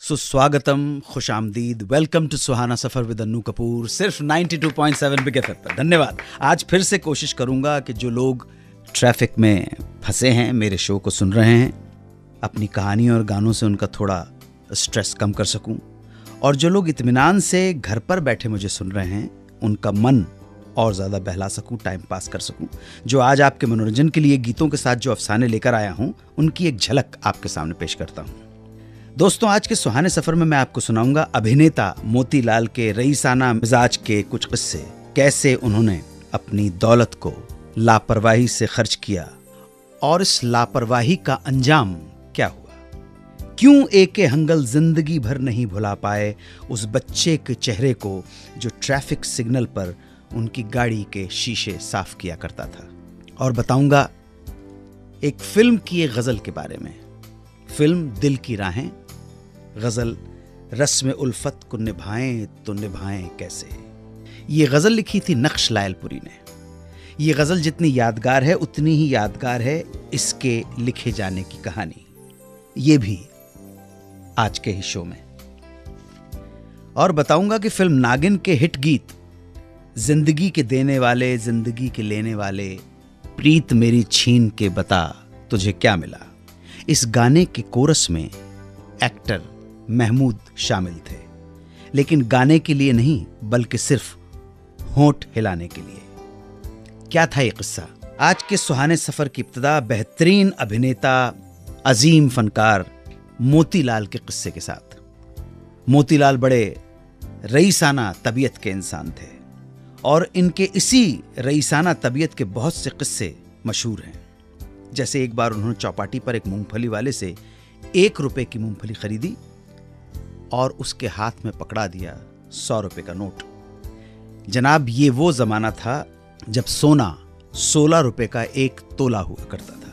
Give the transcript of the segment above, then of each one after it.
सुस्वागतम, खुश आमदीद, वेलकम टू सुहाना सफ़र विद अन्नू कपूर, सिर्फ 92.7 बिग एफएम पर। धन्यवाद। आज फिर से कोशिश करूंगा कि जो लोग ट्रैफिक में फंसे हैं, मेरे शो को सुन रहे हैं, अपनी कहानी और गानों से उनका थोड़ा स्ट्रेस कम कर सकूं, और जो लोग इत्मीनान से घर पर बैठे मुझे सुन रहे हैं, उनका मन और ज़्यादा बहला सकूं, टाइम पास कर सकूं। जो आज आपके मनोरंजन के लिए गीतों के साथ जो अफसाने लेकर आया हूं, उनकी एक झलक आपके सामने पेश करता हूं। दोस्तों, आज के सुहाने सफर में मैं आपको सुनाऊंगा अभिनेता मोतीलाल के रईसाना मिजाज के कुछ किस्से। कैसे उन्होंने अपनी दौलत को लापरवाही से खर्च किया और इस लापरवाही का अंजाम क्या हुआ। क्यों एके हंगल जिंदगी भर नहीं भुला पाए उस बच्चे के चेहरे को जो ट्रैफिक सिग्नल पर उनकी गाड़ी के शीशे साफ किया करता था। और बताऊंगा एक फिल्म की एक गजल के बारे में। फिल्म दिल की राहें, गजल रस्म उल्फत को निभाएं तो निभाएं कैसे। ये गजल लिखी थी नक्श लायलपुरी ने। ये गजल जितनी यादगार है उतनी ही यादगार है इसके लिखे जाने की कहानी। ये भी आज के ही शो में। और बताऊंगा कि फिल्म नागिन के हिट गीत जिंदगी के देने वाले जिंदगी के लेने वाले, प्रीत मेरी छीन के बता तुझे क्या मिला, इस गाने के कोरस में एक्टर महमूद शामिल थे, लेकिन गाने के लिए नहीं बल्कि सिर्फ होंठ हिलाने के लिए। क्या था ये किस्सा। आज के सुहाने सफर की इब्तिदा बेहतरीन अभिनेता, अजीम फनकार मोतीलाल के किस्से के साथ। मोतीलाल बड़े रईसाना तबीयत के इंसान थे और इनके इसी रईसाना तबीयत के बहुत से किस्से मशहूर हैं। जैसे एक बार उन्होंने चौपाटी पर एक मूंगफली वाले से 1 रुपए की मूंगफली खरीदी और उसके हाथ में पकड़ा दिया 100 रुपए का नोट। जनाब, ये वो जमाना था जब सोना 16 रुपए का 1 तोला हुआ करता था,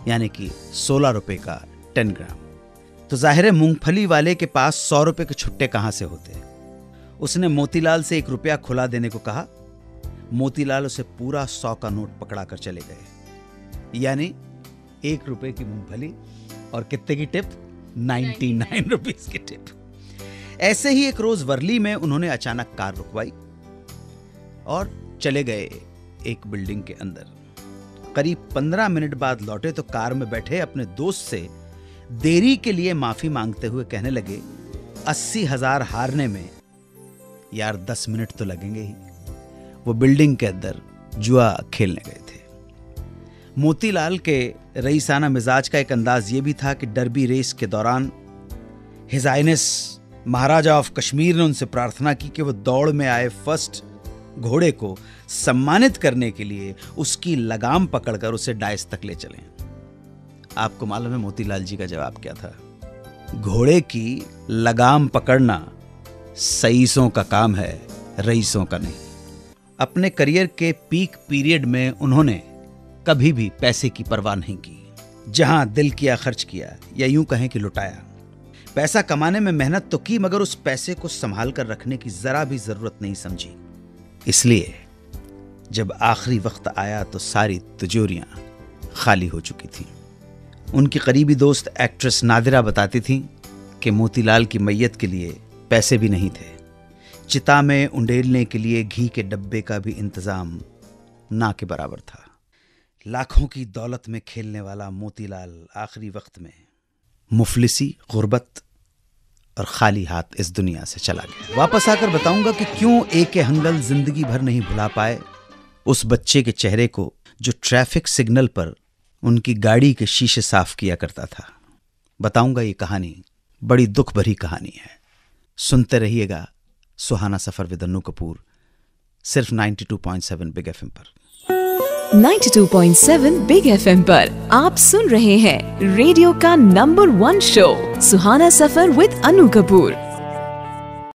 यानी कि 16 रुपए का 10 ग्राम। तो जाहिर है मूंगफली वाले के पास 100 रुपए के छुट्टे कहां से होते। उसने मोतीलाल से 1 रुपया खुला देने को कहा। मोतीलाल उसे पूरा 100 का नोट पकड़ा कर चले गए, यानी 1 रुपए की मूंगफली और कितने की टिप, 99 रुपीस की टिप। ऐसे ही एक रोज वर्ली में उन्होंने अचानक कार रुकवाई और चले गए एक बिल्डिंग के अंदर। करीब 15 मिनट बाद लौटे तो कार में बैठे अपने दोस्त से देरी के लिए माफी मांगते हुए कहने लगे, 80,000 हारने में यार 10 मिनट तो लगेंगे ही। वो बिल्डिंग के अंदर जुआ खेलने गए थे। मोतीलाल के रईसाना मिजाज का एक अंदाज ये भी था कि डर्बी रेस के दौरान his highness Maharaja of Kashmir ने उनसे प्रार्थना की कि वो दौड़ में आए फर्स्ट घोड़े को सम्मानित करने के लिए उसकी लगाम पकड़कर उसे डाइस तक ले चलें। आपको मालूम है मोतीलाल जी का जवाब क्या था? घोड़े की लगाम पकड़ना सईसों का काम है, रईसों का नहीं। अपने करियर के पीक पीरियड में उन्होंने कभी भी पैसे की परवाह नहीं की। जहां दिल किया खर्च किया, या यूं कहें कि लुटाया। पैसा कमाने में मेहनत तो की, मगर उस पैसे को संभाल कर रखने की जरा भी जरूरत नहीं समझी। इसलिए जब आखिरी वक्त आया तो सारी तिजोरियां खाली हो चुकी थी। उनकी करीबी दोस्त एक्ट्रेस नादिरा बताती थी कि मोतीलाल की मैयत के लिए पैसे भी नहीं थे। चिता में उंडेलने के लिए घी के डब्बे का भी इंतजाम ना के बराबर था। लाखों की दौलत में खेलने वाला मोतीलाल आखिरी वक्त में मुफलिसी, गुर्बत और खाली हाथ इस दुनिया से चला गया। वापस आकर बताऊंगा कि क्यों एके हंगल जिंदगी भर नहीं भुला पाए उस बच्चे के चेहरे को जो ट्रैफिक सिग्नल पर उनकी गाड़ी के शीशे साफ किया करता था। बताऊंगा ये कहानी बड़ी दुख भरी कहानी है। सुनते रहिएगा सुहाना सफर विद अन्नू कपूर, सिर्फ 92.7 बिग एफएम पर। 92.7 बिग एफएम पर आप सुन रहे हैं रेडियो का number 1 show Suhana suffer with Annu Kapoor.